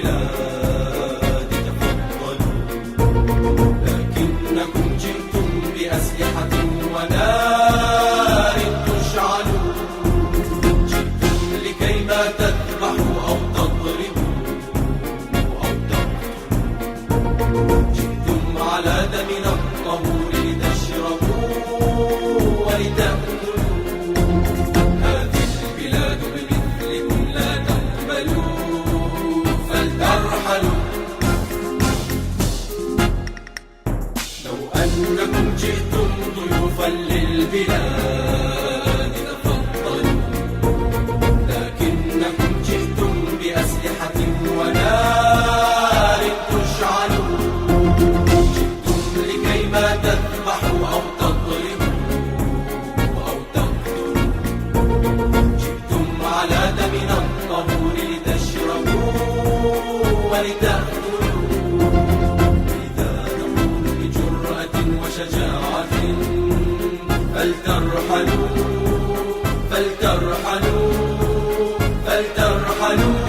للبلاد تفضلوا، لكنكم جئتم بأسلحة ونار تشعلوا، جئتم لكيما تذبحوا أو تضربوا أو تقتلوا، جئتم على دمنا الطهور لتشربوا ولتأكلوا. هذه البلاد بمثلكم لا تقبلوا فلترحلوا. لو أنكم جئتم ضيوفا للبلاد تفضلوا، لكنكم جئتم بأسلحة ونار تشعلوا، جئتم لكيما تذبحوا أو تضربوا أو تقتلوا، جئتم على دمنا الطهور لتشربوا ولتأكلوا. إذا نقول بجرأة وشجاعة فلترحلوا فلترحلوا فلترحلوا.